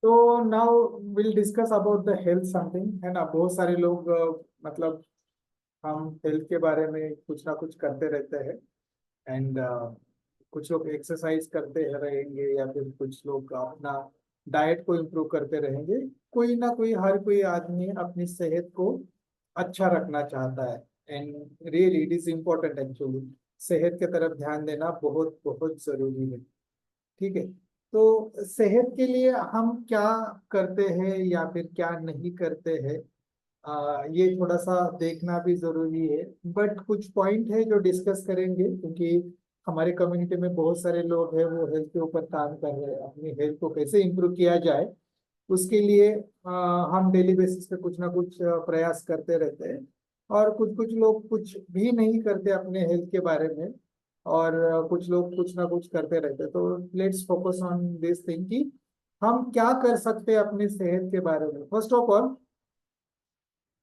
तो now will discuss about the health something, है ना। बहुत सारे लोग मतलब हम हेल्थ के बारे में कुछ ना कुछ करते रहते हैं। एंड कुछ लोग एक्सरसाइज करते रहेंगे, या फिर कुछ लोग अपना डाइट को इम्प्रूव करते रहेंगे। कोई ना कोई, हर कोई आदमी अपनी सेहत को अच्छा रखना चाहता है। And really it is important actually. सेहत के तरफ ध्यान देना बहुत बहुत जरूरी है। ठीक है। तो सेहत के लिए हम क्या करते हैं या फिर क्या नहीं करते हैं, ये थोड़ा सा देखना भी जरूरी है। बट कुछ पॉइंट है जो डिस्कस करेंगे, क्योंकि हमारे कम्युनिटी में बहुत सारे लोग हैं वो हेल्थ के ऊपर काम कर रहे हैं। अपनी हेल्थ को कैसे इम्प्रूव किया जाए उसके लिए हम डेली बेसिस पे कुछ ना कुछ प्रयास करते रहते हैं। और कुछ कुछ लोग कुछ भी नहीं करते अपने हेल्थ के बारे में, और कुछ लोग कुछ ना कुछ करते रहते हैं। तो let's focus on this thing कि हम क्या कर सकते हैं अपनी सेहत के बारे में। फर्स्ट ऑफ ऑल,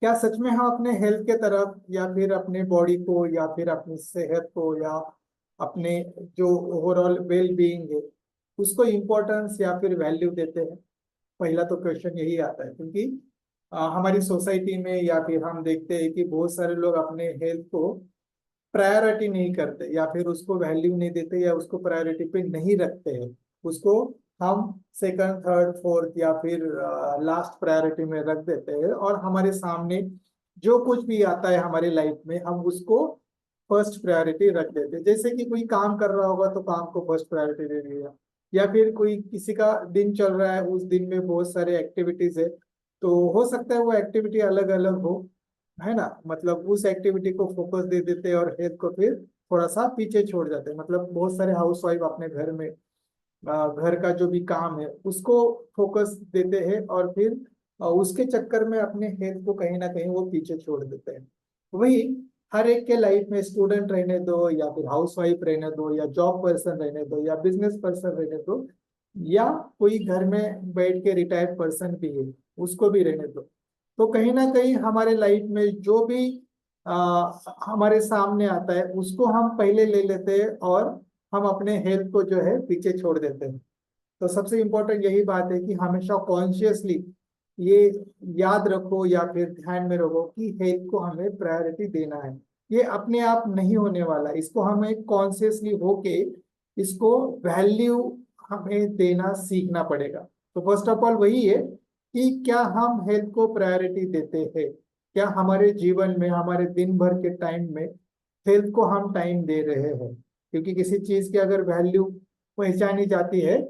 क्या सच में हम अपने हेल्थ के तरफ, या फिर अपने बॉडी को, या फिर अपनी सेहत को, या अपने जो ओवरऑल वेल बीइंग है उसको इम्पोर्टेंस या फिर वैल्यू देते हैं? पहला तो क्वेश्चन यही आता है, क्योंकि हमारी सोसाइटी में या फिर हम देखते हैं कि बहुत सारे लोग अपने हेल्थ को प्रायोरिटी नहीं करते, या फिर उसको वैल्यू नहीं देते, या उसको प्रायोरिटी पे नहीं रखते हैं। उसको हम सेकंड, थर्ड, फोर्थ या फिर लास्ट प्रायोरिटी में रख देते हैं। और हमारे सामने जो कुछ भी आता है हमारी लाइफ में, हम उसको फर्स्ट प्रायोरिटी रख देते हैं। जैसे कि कोई काम कर रहा होगा तो काम को फर्स्ट प्रायोरिटी दे दिया, या फिर कोई किसी का दिन चल रहा है, उस दिन में बहुत सारे एक्टिविटीज है, तो हो सकता है वो एक्टिविटी अलग अलग हो, है ना। मतलब उस एक्टिविटी को फोकस दे देते हैं और हेल्थ को फिर थोड़ा सा पीछे छोड़ जाते हैं। मतलब बहुत सारे हाउस वाइफ अपने घर में घर का जो भी काम है उसको फोकस देते हैं, और फिर उसके चक्कर में अपने हेल्थ को कहीं ना कहीं वो पीछे छोड़ देते हैं। वही हर एक के लाइफ में, स्टूडेंट रहने दो, या फिर हाउस वाइफ रहने दो, या जॉब पर्सन रहने दो, या बिजनेस पर्सन रहने दो, या कोई घर में बैठ के रिटायर्ड पर्सन भी है उसको भी रहने दो, तो कहीं ना कहीं हमारे लाइफ में जो भी हमारे सामने आता है उसको हम पहले ले लेते हैं, और हम अपने हेल्थ को जो है पीछे छोड़ देते हैं। तो सबसे इम्पोर्टेंट यही बात है कि हमेशा कॉन्शियसली ये याद रखो या फिर ध्यान में रखो कि हेल्थ को हमें प्रायोरिटी देना है। ये अपने आप नहीं होने वाला, इसको हमें कॉन्शियसली होके इसको वैल्यू हमें देना सीखना पड़ेगा। तो फर्स्ट ऑफ ऑल वही है कि क्या हम हेल्थ को प्रायोरिटी देते हैं, क्या हमारे जीवन में, हमारे दिन भर के टाइम में हेल्थ को हम टाइम दे रहे हैं। क्योंकि किसी चीज की अगर वैल्यू पहचानी जाती है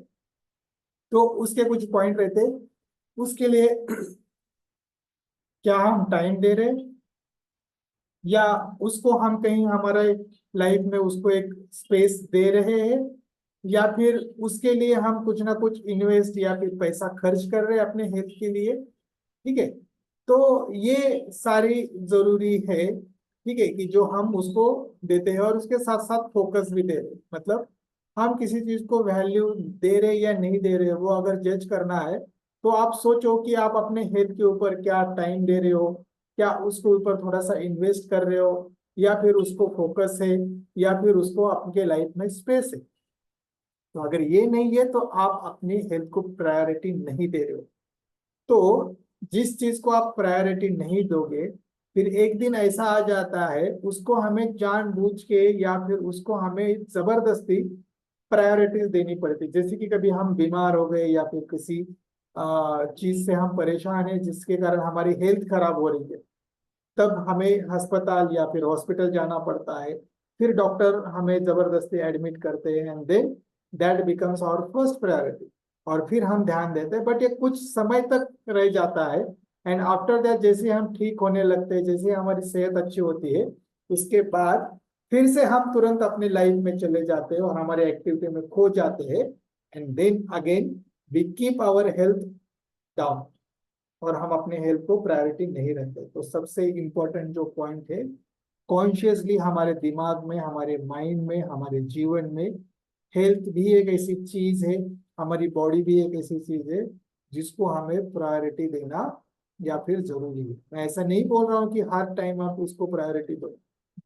तो उसके कुछ पॉइंट रहते हैं। उसके लिए क्या हम टाइम दे रहे हैं, या उसको हम कहीं हमारे लाइफ में उसको एक स्पेस दे रहे हैं, या फिर उसके लिए हम कुछ ना कुछ इन्वेस्ट या फिर पैसा खर्च कर रहे हैं अपने हेल्थ के लिए। ठीक है। तो ये सारी जरूरी है, ठीक है, कि जो हम उसको देते हैं, और उसके साथ साथ फोकस भी दे रहे हैं। मतलब हम किसी चीज को वैल्यू दे रहे या नहीं दे रहे, वो अगर जज करना है तो आप सोचो कि आप अपने हेल्थ के ऊपर क्या टाइम दे रहे हो, क्या उसके ऊपर थोड़ा सा इन्वेस्ट कर रहे हो, या फिर उसको फोकस है, या फिर उसको आपके लाइफ में स्पेस है। तो अगर ये नहीं है तो आप अपनी हेल्थ को प्रायोरिटी नहीं दे रहे हो। तो जिस चीज को आप प्रायोरिटी नहीं दोगे, फिर एक दिन ऐसा आ जाता है उसको हमें जानबूझ के या फिर उसको हमें जबरदस्ती प्रायोरिटीज देनी पड़ती। जैसे कि कभी हम बीमार हो गए, या फिर किसी चीज से हम परेशान है जिसके कारण हमारी हेल्थ खराब हो रही है, तब हमें अस्पताल या फिर हॉस्पिटल जाना पड़ता है। फिर डॉक्टर हमें जबरदस्ती एडमिट करते हैं, and then that becomes our first priority, और फिर हम ध्यान देते हैं। बट ये कुछ समय तक रह जाता है, एंड आफ्टर दैट जैसे हम ठीक होने लगते हैं, जैसे हमारी सेहत अच्छी होती है, उसके बाद फिर से हम तुरंत अपनी लाइफ में चले जाते हैं और हमारे एक्टिविटी में खो जाते हैं। And then again we keep our health down, और हम अपने हेल्थ को प्रायोरिटी नहीं रखते। तो सबसे इम्पोर्टेंट जो पॉइंट है, कॉन्शियसली हमारे दिमाग में, हमारे माइंड में, हमारे जीवन में हेल्थ भी एक ऐसी चीज है, हमारी बॉडी भी एक ऐसी चीज है जिसको हमें प्रायोरिटी देना या फिर जरूरी है। मैं ऐसा नहीं बोल रहा हूँ कि हर टाइम आप उसको प्रायोरिटी दो,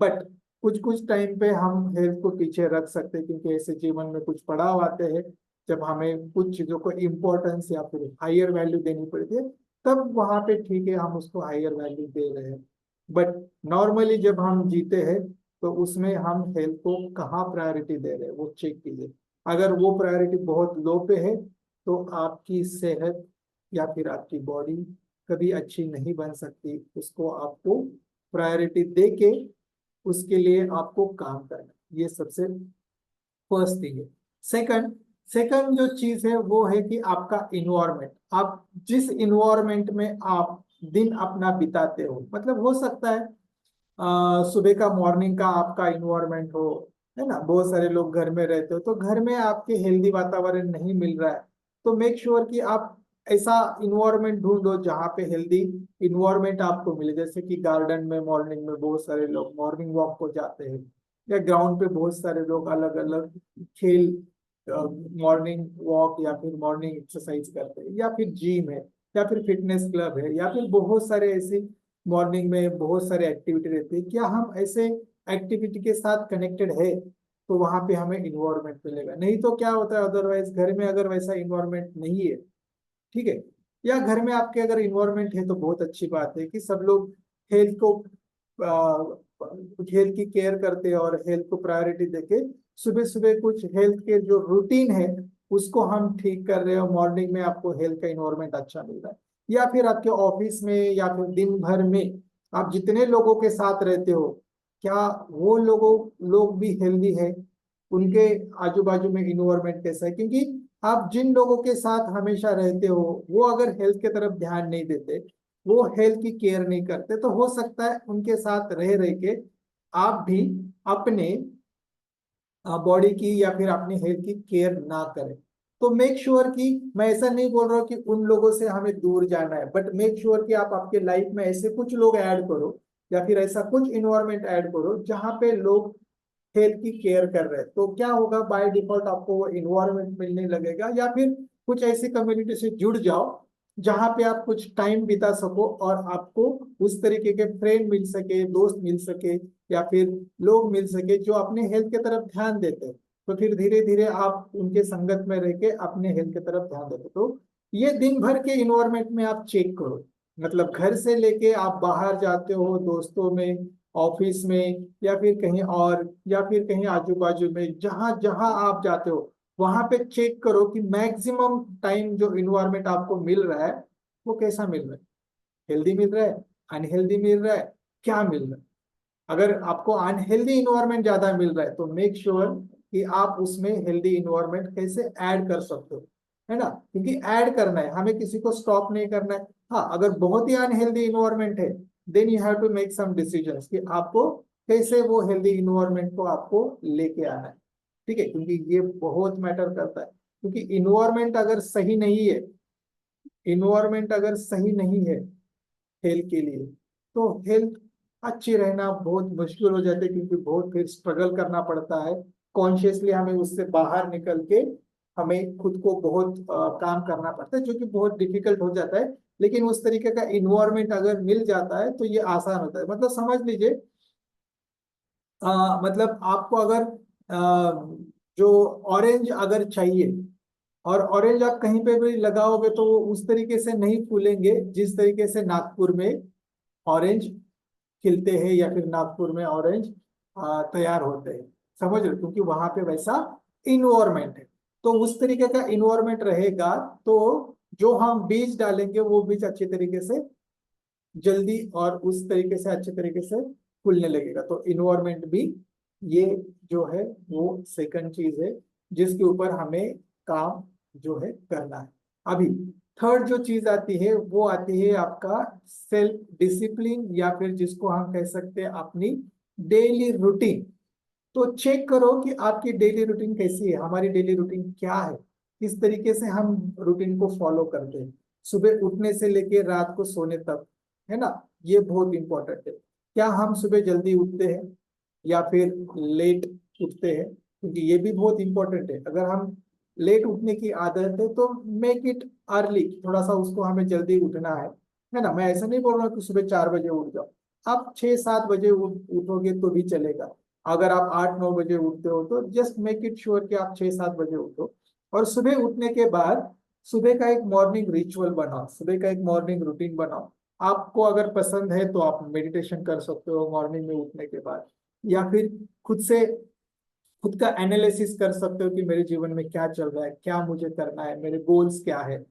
बट कुछ कुछ टाइम पे हम हेल्थ को पीछे रख सकते हैं, क्योंकि ऐसे जीवन में कुछ पड़ाव आते हैं जब हमें कुछ चीजों को इम्पोर्टेंस या फिर हायर वैल्यू देनी पड़ती है, तब वहां पे ठीक है हम उसको हायर वैल्यू दे रहे हैं। बट नॉर्मली जब हम जीते हैं तो उसमें हम हेल्थ को कहाँ प्रायोरिटी दे रहे हैं वो चेक कीजिए। अगर वो प्रायोरिटी बहुत लो पे है तो आपकी सेहत या फिर आपकी बॉडी कभी अच्छी नहीं बन सकती। उसको आपको प्रायोरिटी दे के उसके लिए आपको काम करना है। ये सबसे फर्स्ट थिंग है। सेकंड सेकंड जो चीज है वो है कि आपका इन्वायरमेंट, आप जिस इन्वायरमेंट में आप दिन अपना बिताते हो, मतलब हो सकता है सुबह का मॉर्निंग का आपका इन्वायरमेंट हो, है ना। बहुत सारे लोग घर में रहते हो तो घर में आपके हेल्दी वातावरण नहीं मिल रहा है, तो मेक श्योर कि आप ऐसा इन्वायरमेंट ढूंढो जहाँ पे हेल्दी इन्वायरमेंट आपको मिले। जैसे कि गार्डन में मॉर्निंग में बहुत सारे लोग मॉर्निंग वॉक को जाते हैं, या ग्राउंड पे बहुत सारे लोग अलग अलग खेल मॉर्निंग वॉक या फिर मॉर्निंग एक्सरसाइज करते हैं, या फिर जिम है, या फिर फिटनेस क्लब है, या फिर बहुत सारे ऐसे मॉर्निंग में बहुत सारे एक्टिविटी रहती है। क्या हम ऐसे एक्टिविटी के साथ कनेक्टेड है तो वहां पे हमें इन्वायरमेंट मिलेगा। नहीं तो क्या होता है, अदरवाइज घर में अगर वैसा इन्वायरमेंट नहीं है, ठीक है, या घर में आपके अगर इन्वायरमेंट है तो बहुत अच्छी बात है कि सब लोग हेल्थ को हेल्थ की केयर करते हैं और हेल्थ को प्रायोरिटी देके सुबह सुबह कुछ हेल्थ के जो रूटीन है उसको हम ठीक कर रहे हो। मॉर्निंग में आपको हेल्थ का इन्वायरमेंट अच्छा मिल रहा है, या फिर आपके ऑफिस में या फिर दिन भर में आप जितने लोगों के साथ रहते हो, क्या वो लोग भी हेल्दी है, उनके आजू बाजू में इन्वायरमेंट कैसा है। क्योंकि आप जिन लोगों के साथ हमेशा रहते हो वो अगर हेल्थ के तरफ ध्यान नहीं देते, वो हेल्थ की केयर नहीं करते, तो हो सकता है उनके साथ रह रह के आप भी अपने बॉडी की या फिर अपनी हेल्थ की केयर ना करें। तो मेक श्योर कि मैं ऐसा नहीं बोल रहा हूँ कि उन लोगों से हमें दूर जाना है, बट मेक श्योर कि आप आपके लाइफ में ऐसे कुछ लोग ऐड करो या फिर ऐसा कुछ इन्वायरमेंट ऐड करो जहाँ पे लोग हेल्थ की केयर कर रहे हैं। तो क्या होगा, बाय डिफॉल्ट आपको वो इन्वायरमेंट मिलने लगेगा, या फिर कुछ ऐसी कम्युनिटी से जुड़ जाओ जहाँ पे आप कुछ टाइम बिता सको और आपको उस तरीके के फ्रेंड मिल सके, दोस्त मिल सके, या फिर लोग मिल सके जो अपने हेल्थ के तरफ ध्यान देते हैं। तो फिर धीरे धीरे आप उनके संगत में रह के अपने हेल्थ की तरफ ध्यान देते। तो ये दिन भर के इन्वायरमेंट में आप चेक करो, मतलब घर से लेके आप बाहर जाते हो दोस्तों में, ऑफिस में, या फिर कहीं और, या फिर कहीं आजू बाजू में, जहां जहां आप जाते हो वहां पे चेक करो कि मैक्सिमम टाइम जो इन्वायरमेंट आपको मिल रहा है वो कैसा मिल रहा है। हेल्दी मिल रहा है, अनहेल्दी मिल रहा है, क्या मिल रहा है। अगर आपको अनहेल्दी इन्वायरमेंट ज्यादा मिल रहा है तो मेक श्योर कि आप उसमें हेल्दी इन्वायरमेंट कैसे ऐड कर सकते हो, है ना। क्योंकि ऐड करना है, हमें किसी को स्टॉप नहीं करना है। हाँ, अगर बहुत ही अनहेल्दी इन्वायरमेंट है then you have to make some decisions कि आपको कैसे वो हेल्दी इन्वायरमेंट को आपको लेके आना है, ठीक है। क्योंकि ये बहुत मैटर करता है, क्योंकि इन्वायरमेंट अगर सही नहीं है, इन्वायरमेंट अगर सही नहीं है हेल्थ के लिए, तो हेल्थ अच्छी रहना बहुत मुश्किल हो जाती है। क्योंकि बहुत फिर स्ट्रगल करना पड़ता है, कॉन्शियसली हमें उससे बाहर निकल के हमें खुद को बहुत काम करना पड़ता है, जो कि बहुत डिफिकल्ट हो जाता है। लेकिन उस तरीके का इन्वायरमेंट अगर मिल जाता है तो ये आसान होता है। मतलब समझ लीजिए, मतलब आपको अगर जो ऑरेंज अगर चाहिए, और ऑरेंज आप कहीं पे भी लगाओगे तो वो उस तरीके से नहीं फूलेंगे जिस तरीके से नागपुर में ऑरेंज खिलते हैं या फिर नागपुर में ऑरेंज तैयार होते हैं। समझ रहे हो? क्योंकि वहां पे वैसा इन्वायरमेंट है। तो उस तरीके का इन्वायरमेंट रहेगा तो जो हम बीज डालेंगे वो बीज अच्छे तरीके से जल्दी और उस तरीके से अच्छे तरीके से खुलने लगेगा। तो इन्वायरमेंट भी ये जो है वो सेकंड चीज है जिसके ऊपर हमें काम जो है करना है। अभी थर्ड जो चीज आती है वो आती है आपका सेल्फ डिसिप्लिन, या फिर जिसको हम कह सकते हैं अपनी डेली रूटीन। तो चेक करो कि आपकी डेली रूटीन कैसी है, हमारी डेली रूटीन क्या है, किस तरीके से हम रूटीन को फॉलो करते हैं सुबह उठने से लेके रात को सोने तक, है ना। ये बहुत इंपॉर्टेंट है। क्या हम सुबह जल्दी उठते हैं या फिर लेट उठते हैं, क्योंकि ये भी बहुत इंपॉर्टेंट है। अगर हम लेट उठने की आदत है तो मेक इट अर्ली, थोड़ा सा उसको हमें जल्दी उठना है ना। मैं ऐसा नहीं बोल रहा हूँ कि सुबह 4 बजे उठ जाओ, आप 6-7 बजे उठोगे तो भी चलेगा। अगर आप 8-9 बजे उठते हो तो जस्ट मेक इट श्योर कि आप 6-7 बजे उठो। और सुबह उठने के बाद सुबह का एक मॉर्निंग रिचुअल बनाओ, सुबह का एक मॉर्निंग रूटीन बनाओ। आपको अगर पसंद है तो आप मेडिटेशन कर सकते हो मॉर्निंग में उठने के बाद, या फिर खुद से खुद का एनालिसिस कर सकते हो कि मेरे जीवन में क्या चल रहा है, क्या मुझे करना है, मेरे गोल्स क्या है।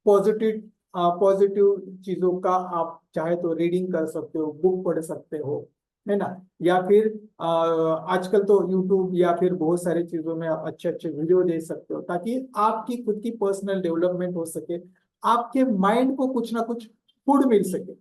पॉजिटिव पॉजिटिव चीजों का आप चाहे तो रीडिंग कर सकते हो, बुक पढ़ सकते हो, है ना। या फिर आजकल तो यूट्यूब या फिर बहुत सारी चीजों में आप अच्छे अच्छे वीडियो देख सकते हो, ताकि आपकी खुद की पर्सनल डेवलपमेंट हो सके, आपके माइंड को कुछ ना कुछ फूड मिल सके,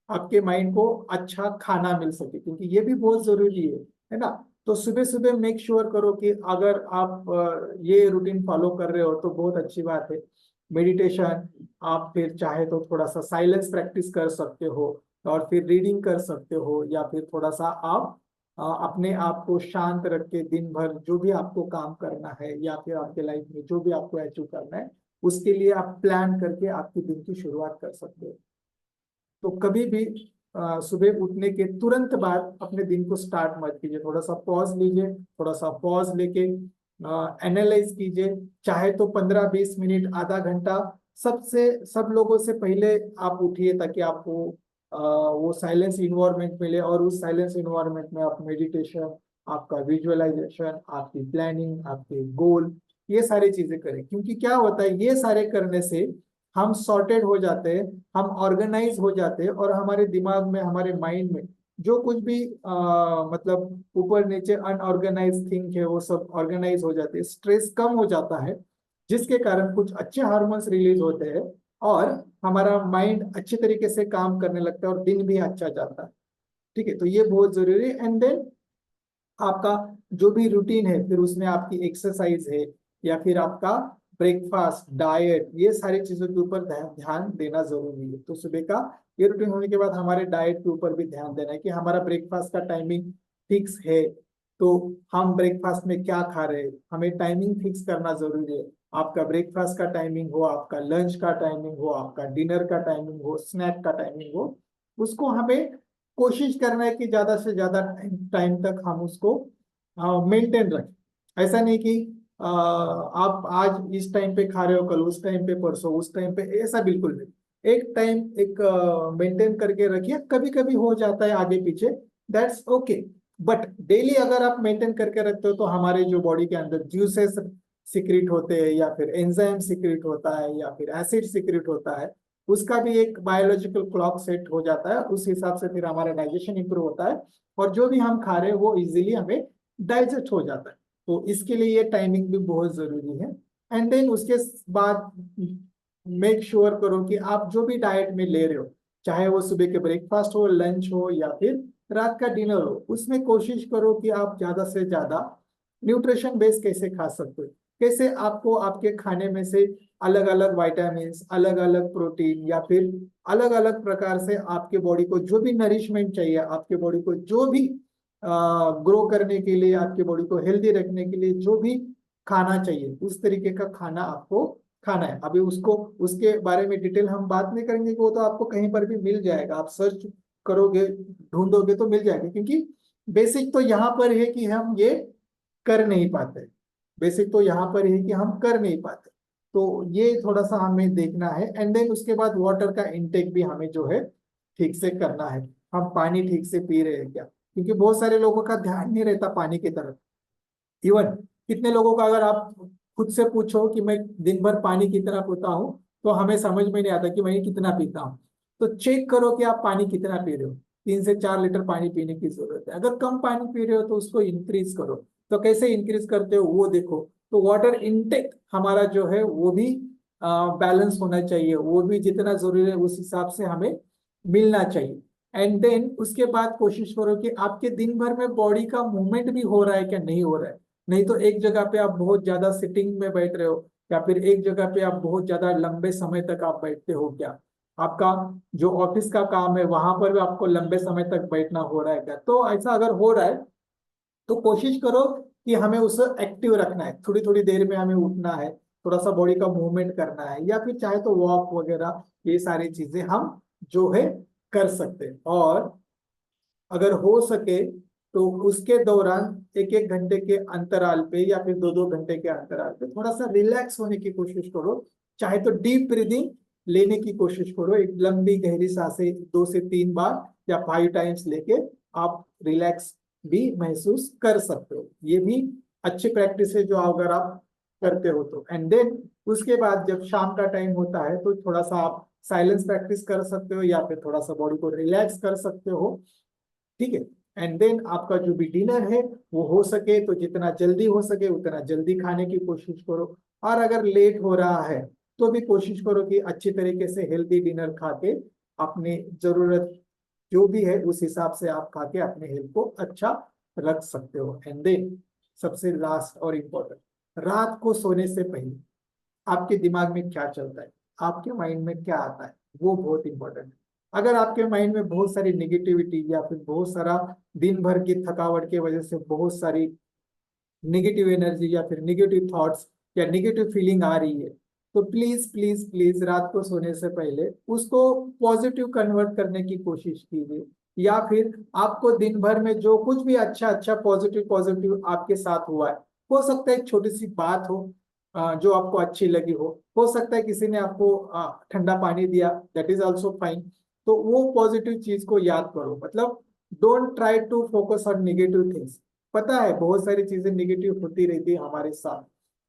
आपके माइंड को अच्छा खाना मिल सके, क्योंकि ये भी बहुत जरूरी है ना। तो सुबह सुबह मेक श्योर करो कि अगर आप ये रूटीन फॉलो कर रहे हो तो बहुत अच्छी बात है। मेडिटेशन, आप फिर चाहे तो थोड़ा सा साइलेंस प्रैक्टिस कर सकते हो, और फिर रीडिंग कर सकते हो, या फिर थोड़ा सा आप अपने आप को शांत रख के दिन भर जो भी आपको काम करना है, या फिर आपके लाइफ में जो भी आपको अचीव करना है, उसके लिए आप प्लान करके आपके दिन की शुरुआत कर सकते हो। तो कभी भी सुबह उठने के तुरंत बाद अपने दिन को स्टार्ट मत कीजिए, थोड़ा सा पॉज लीजिए, थोड़ा सा पॉज लेके एनालाइज कीजिए, चाहे तो 15-20 मिनट, आधा घंटा। सब लोगों से पहले आप उठिए, ताकि आपको वो साइलेंस इन्वायरमेंट मिले, और उस साइलेंस इन्वायरमेंट में आप मेडिटेशन, आपका विजुअलाइजेशन, आपकी प्लानिंग, आपके गोल, ये सारी चीजें करें। क्योंकि क्या होता है, ये सारे करने से हम सॉर्टेड हो जाते हैं, हम ऑर्गेनाइज हो जाते हैं, और हमारे दिमाग में, हमारे माइंड में जो कुछ भी मतलब ऊपर नीचे अनऑर्गेनाइज थिंक है, वो सब ऑर्गेनाइज हो जाते हैं, स्ट्रेस कम हो जाता है, जिसके कारण कुछ अच्छे हार्मोन्स रिलीज होते हैं, और हमारा माइंड अच्छे तरीके से काम करने लगता है, और दिन भी अच्छा जाता है। ठीक है, तो ये बहुत जरूरी है। एंड देन आपका जो भी रूटीन है, फिर उसमें आपकी एक्सरसाइज है, या फिर आपका ब्रेकफास्ट, डाइट, ये सारी चीजों के ऊपर ध्यान देना जरूरी है। तो सुबह का ये रूटीन होने के बाद हमारे डाइट के ऊपर भी ध्यान देना है, कि हमारा ब्रेकफास्ट का टाइमिंग फिक्स है। तो हम ब्रेकफास्ट में क्या खा रहे हैं, हमें टाइमिंग फिक्स करना जरूरी है। आपका ब्रेकफास्ट का टाइमिंग हो, आपका लंच का टाइमिंग हो, आपका डिनर का टाइमिंग हो, स्नैक का टाइमिंग हो, उसको हमें कोशिश करना है कि ज्यादा से ज्यादा टाइम तक हम उसको मेंटेन रखें। ऐसा नहीं कि आप आज इस टाइम पे खा रहे हो, कल उस टाइम पे, परसों उस टाइम पे, ऐसा बिल्कुल नहीं। एक टाइम एक मेंटेन करके रखिए, कभी कभी हो जाता है आगे पीछे, दैट्स ओके। बट डेली अगर आप मेंटेन करके रखते हो, तो हमारे जो बॉडी के अंदर जूसेस सिक्रिट होते हैं, या फिर एंजाइम सिक्रिट होता है, या फिर एसिड सिक्रिट होता है, उसका भी एक बायोलॉजिकल क्लॉक सेट हो जाता है। उस हिसाब से फिर हमारा डाइजेशन इंप्रूव होता है, और जो भी हम खा रहे हैं वो इजीली हमें डाइजेस्ट हो जाता है। तो इसके लिए ये टाइमिंग भी बहुत जरूरी है। एंड देन उसके बाद मेक श्योर करो कि आप जो भी डाइट में ले रहे हो, चाहे वो सुबह के ब्रेकफास्ट हो, लंच हो, या फिर रात का डिनर हो, उसमें कोशिश करो कि आप ज्यादा से ज्यादा न्यूट्रिशन बेस कैसे खा सकते हो, कैसे आपको आपके खाने में से अलग अलग विटामिन, अलग अलग प्रोटीन, या फिर अलग अलग प्रकार से आपके बॉडी को जो भी नरिशमेंट चाहिए, आपके बॉडी को जो भी ग्रो करने के लिए, आपके बॉडी को हेल्दी रखने के लिए जो भी खाना चाहिए, उस तरीके का खाना आपको खाना है। अभी उसको, उसके बारे में डिटेल हम बात नहीं करेंगे, कि वो तो आपको कहीं पर भी मिल जाएगा, आप सर्च करोगे, ढूंढोगे तो मिल जाएगा। क्योंकि बेसिक तो यहाँ पर है कि हम ये कर नहीं पाते, बेसिक तो यहाँ पर है कि हम कर नहीं पाते। तो ये थोड़ा सा हमें देखना है। एंड देन उसके बाद वाटर का इंटेक भी हमें जो है ठीक से करना है, हम पानी ठीक से पी रहे हैं क्या, क्योंकि बहुत सारे लोगों का ध्यान नहीं रहता पानी की तरफ। इवन कितने लोगों का अगर आप खुद से पूछो कि मैं दिन भर पानी कितना पीता हूँ, तो हमें समझ में नहीं आता कि मैं कितना पीता हूँ। तो चेक करो कि आप पानी कितना पी रहे हो, 3 से 4 लीटर पानी पीने की जरूरत है। अगर कम पानी पी रहे हो तो उसको इंक्रीज करो। तो कैसे इंक्रीज करते हो वो देखो। तो वाटर इनटेक हमारा जो है वो भी बैलेंस होना चाहिए, वो भी जितना जरूरी है उस हिसाब से हमें मिलना चाहिए। एंड देन उसके बाद कोशिश करो कि आपके दिन भर में बॉडी का मूवमेंट भी हो रहा है क्या, नहीं हो रहा है। नहीं तो एक जगह पे आप बहुत ज्यादा सिटिंग में बैठ रहे हो, या फिर एक जगह पे आप बहुत ज्यादा लंबे समय तक आप बैठते हो क्या, आपका जो ऑफिस का काम है वहां पर भी आपको लंबे समय तक बैठना हो रहा है क्या। तो ऐसा अगर हो रहा है तो कोशिश करो कि हमें उसे एक्टिव रखना है, थोड़ी थोड़ी देर में हमें उठना है, थोड़ा सा बॉडी का मूवमेंट करना है, या फिर चाहे तो वॉक वगैरह, ये सारी चीजें हम जो है कर सकते हैं। और अगर हो सके तो उसके दौरान 1-1 घंटे के अंतराल पे या फिर 2-2 घंटे के अंतराल पे थोड़ा सा रिलैक्स होने की कोशिश करो। चाहे तो डीप ब्रीदिंग लेने की कोशिश करो, एक लंबी गहरी सांसें 2 से 3 बार या 5 टाइम्स लेके आप रिलैक्स भी महसूस कर सकते हो। ये भी अच्छी प्रैक्टिस है जो अगर आप करते हो तो। एंड देन उसके बाद जब शाम का टाइम होता है तो थोड़ा सा आप साइलेंस प्रैक्टिस कर सकते हो या फिर थोड़ा सा बॉडी को रिलैक्स कर सकते हो। ठीक है। एंड देन आपका जो भी डिनर है वो हो सके तो जितना जल्दी हो सके उतना जल्दी खाने की कोशिश करो। और अगर लेट हो रहा है तो भी कोशिश करो कि अच्छी तरीके से हेल्दी डिनर खा के अपनी जरूरत जो भी है उस हिसाब से आप खा के अपने हेल्थ को अच्छा रख सकते हो। एंड देन सबसे लास्ट और इम्पोर्टेंट, रात को सोने से पहले आपके दिमाग में क्या चलता है, आपके माइंड में क्या आता है, वो बहुत इंपॉर्टेंट है। अगर आपके माइंड में बहुत सारी निगेटिविटी या फिर बहुत सारा दिन भर की थकावट की वजह से बहुत सारी निगेटिव एनर्जी या फिर निगेटिव थॉट्स या निगेटिव फीलिंग आ रही है, तो प्लीज प्लीज प्लीज रात को सोने से पहले उसको पॉजिटिव कन्वर्ट करने की कोशिश कीजिए। या फिर आपको दिन भर में जो कुछ भी अच्छा अच्छा पॉजिटिव पॉजिटिव आपके साथ हुआ है, हो सकता है एक छोटी सी बात हो जो आपको अच्छी लगी हो सकता है किसी ने आपको ठंडा पानी दिया, दैट इज ऑल्सो फाइन। तो वो पॉजिटिव चीज को याद करो, मतलब don't try to focus on negative things. पता है बहुत सारी चीजें निगेटिव होती रहती है हमारे साथ,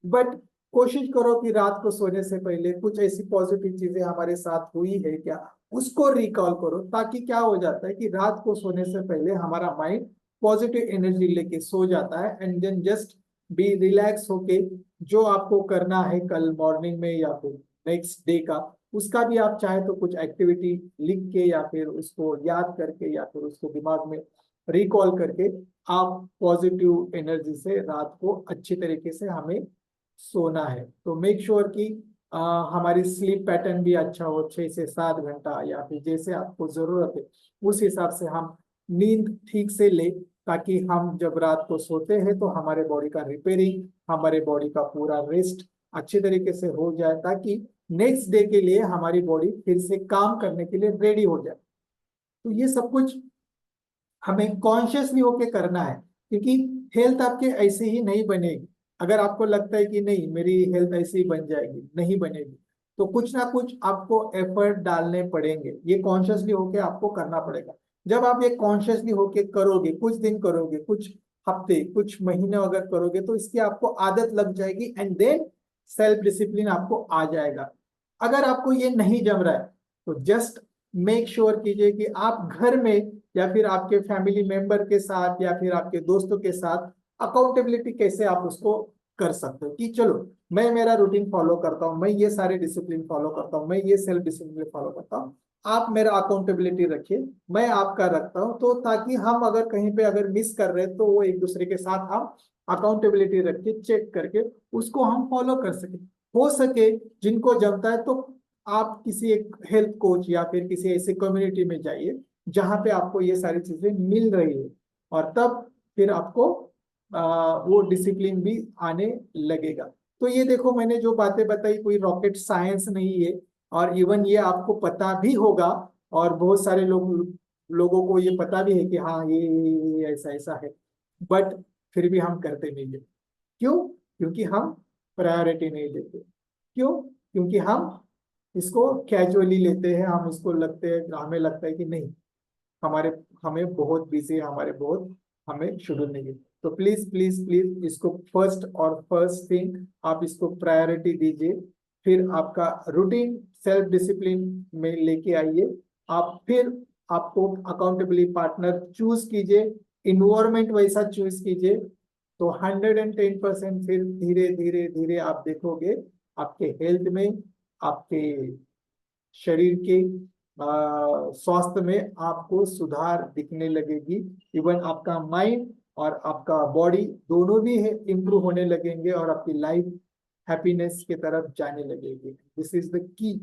बट कोशिश करो कि रात को सोने से पहले कुछ ऐसी पॉजिटिव चीजें हमारे साथ हुई है क्या, उसको रिकॉल करो। ताकि क्या हो जाता है कि रात को सोने से पहले हमारा माइंड पॉजिटिव एनर्जी लेके सो जाता है। And then just be relax होके जो आपको करना है कल मॉर्निंग में या फिर नेक्स्ट डे का, उसका भी आप चाहे तो कुछ एक्टिविटी लिख के या फिर उसको याद करके या फिर उसको दिमाग में रिकॉल करके आप पॉजिटिव एनर्जी से रात को अच्छी तरीके से हमें सोना है। तो मेक श्योर कि हमारी स्लीप पैटर्न भी अच्छा हो, 6 से 7 घंटा या फिर जैसे आपको जरूरत है उस हिसाब से हम नींद ठीक से ले, ताकि हम जब रात को सोते हैं तो हमारे बॉडी का रिपेयरिंग, हमारे बॉडी का पूरा रेस्ट अच्छी तरीके से हो जाए, ताकि नेक्स्ट डे के लिए हमारी बॉडी फिर से काम करने के लिए रेडी हो जाए। तो ये सब कुछ हमें कॉन्शियसली होके करना है, क्योंकि हेल्थ आपके ऐसे ही नहीं बनेगी। अगर आपको लगता है कि नहीं मेरी हेल्थ ऐसे ही बन जाएगी, नहीं बनेगी, तो कुछ ना कुछ आपको एफर्ट डालने पड़ेंगे, ये कॉन्शियसली होके आपको करना पड़ेगा। जब आप ये कॉन्शियसली होके करोगे, कुछ दिन करोगे, कुछ हफ्ते कुछ महीने अगर करोगे, तो इसकी आपको आदत लग जाएगी एंड देन सेल्फ डिसिप्लिन आपको आ जाएगा। अगर आपको ये नहीं जम रहा है तो जस्ट मेक श्योर कीजिए कि आप घर में या फिर आपके फैमिली मेंबर के साथ या फिर आपके दोस्तों के साथ अकाउंटेबिलिटी कैसे आप उसको कर सकते हो, कि चलो मैं मेरा रूटीन फॉलो करता हूँ, मैं ये सारे डिसिप्लिन फॉलो करता हूँ, मैं ये सेल्फ डिसिप्लिन फॉलो करता हूँ, आप मेरा अकाउंटेबिलिटी रखिए, मैं आपका रखता हूँ। तो ताकि हम अगर कहीं पे अगर मिस कर रहे हैं तो वो एक दूसरे के साथ हम अकाउंटेबिलिटी रख के चेक करके उसको हम फॉलो कर सके। हो सके जिनको जमता है तो आप किसी एक हेल्थ कोच या फिर किसी ऐसे कम्युनिटी में जाइए जहां पे आपको ये सारी चीजें मिल रही है, और तब फिर आपको वो डिसिप्लिन भी आने लगेगा। तो ये देखो मैंने जो बातें बताई कोई रॉकेट साइंस नहीं है, और इवन ये आपको पता भी होगा, और बहुत सारे लोगों को ये पता भी है कि हाँ ये ऐसा ऐसा है, बट फिर भी हम करते नहीं है। क्यों? क्योंकि हम प्रायोरिटी नहीं देते। क्यों? क्योंकि हम इसको कैजुअली लेते हैं, हम इसको लगते हैं, हमें लगता है कि नहीं हमारे हमें बहुत बिजी है, हमारे बहुत हमें शेड्यूल नहीं है। तो प्लीज प्लीज प्लीज इसको फर्स्ट और फर्स्ट थिंग आप इसको प्रायोरिटी दीजिए। फिर आपका रूटीन सेल्फ डिसिप्लिन में लेके आइए। आप फिर आपको अकाउंटेबिलिटी पार्टनर चूज कीजिए, इन्वायरमेंट वैसा चूज कीजिए, तो 110% फिर धीरे धीरे धीरे आप देखोगे आपके हेल्थ में, आपके शरीर के स्वास्थ्य में आपको सुधार दिखने लगेगी। इवन आपका माइंड और आपका बॉडी दोनों भी इम्प्रूव होने लगेंगे और आपकी लाइफ हैप्पीनेस की तरफ जाने लगेगी। This is the key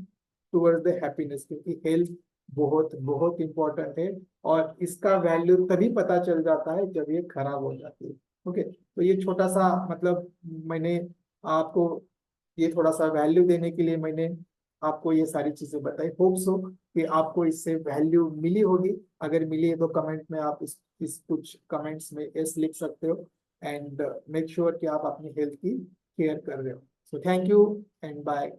towards the happiness, क्योंकि हेल्थ बहुत बहुत इंपॉर्टेंट है, और इसका वैल्यू तभी पता चल जाता है जब ये खराब हो जाती है। ओके, तो ये छोटा सा मतलब मैंने आपको ये थोड़ा सा वैल्यू देने के लिए मैंने आपको ये सारी चीजें बताई। होप सो कि आपको इससे वैल्यू मिली होगी। अगर मिली है तो कमेंट में आप इस कुछ कमेंट्स में यस लिख सकते हो। एंड मेक श्योर कि आप अपनी हेल्थ की केयर कर रहे हो। So thank you and bye.